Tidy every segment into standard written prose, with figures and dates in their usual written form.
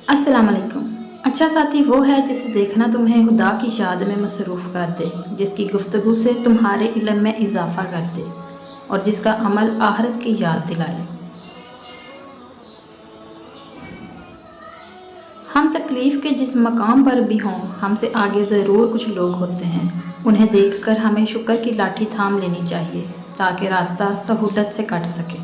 अस्सलाम वालेकुम। अच्छा साथी वो है जिसे देखना तुम्हें खुदा की याद में मसरूफ़ कर दे, जिसकी गुफ्तगू से तुम्हारे इल्म में इजाफ़ा कर दे और जिसका अमल आखिरत की याद दिलाए। हम तकलीफ़ के जिस मकाम पर भी हों, हमसे आगे ज़रूर कुछ लोग होते हैं। उन्हें देखकर हमें शुक्र की लाठी थाम लेनी चाहिए ताकि रास्ता सहूलत से कट सके।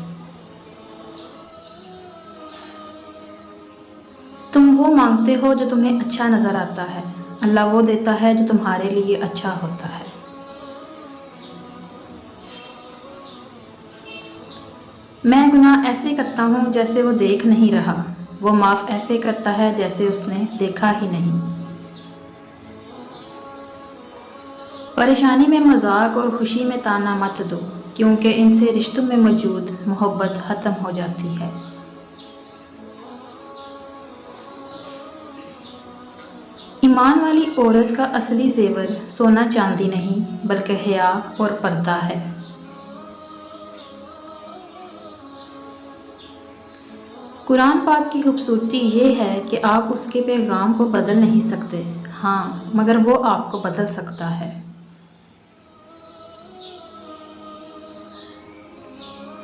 तुम वो मांगते हो जो तुम्हें अच्छा नज़र आता है। अल्लाह वो देता है जो तुम्हारे लिए अच्छा होता है। मैं गुनाह ऐसे करता हूँ जैसे वो देख नहीं रहा। वो माफ़ ऐसे करता है जैसे उसने देखा ही नहीं। परेशानी में मजाक और खुशी में ताना मत दो, क्योंकि इनसे रिश्तों में मौजूद मोहब्बत ख़त्म हो जाती है। ईमान वाली औरत का असली जेवर सोना चांदी नहीं बल्कि हया और पर्दा है। कुरान पाक की खूबसूरती ये है कि आप उसके पैगाम को बदल नहीं सकते, हाँ मगर वो आपको बदल सकता है।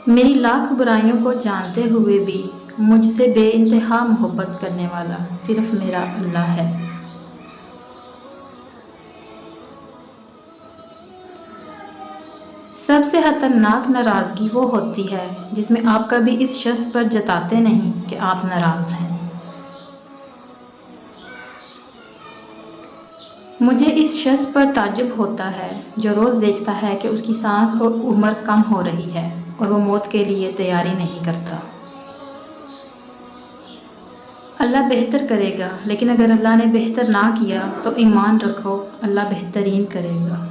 मेरी लाख बुराइयों को जानते हुए भी मुझसे बेइंतहा मोहब्बत करने वाला सिर्फ मेरा अल्लाह है। सबसे खतरनाक नाराज़गी वो होती है जिसमें आप कभी इस शख्स पर जताते नहीं कि आप नाराज़ हैं। मुझे इस शख्स पर ताज्जुब होता है जो रोज़ देखता है कि उसकी सांस और उम्र कम हो रही है और वो मौत के लिए तैयारी नहीं करता। अल्लाह बेहतर करेगा, लेकिन अगर अल्लाह ने बेहतर ना किया तो ईमान रखो, अल्लाह बेहतरीन करेगा।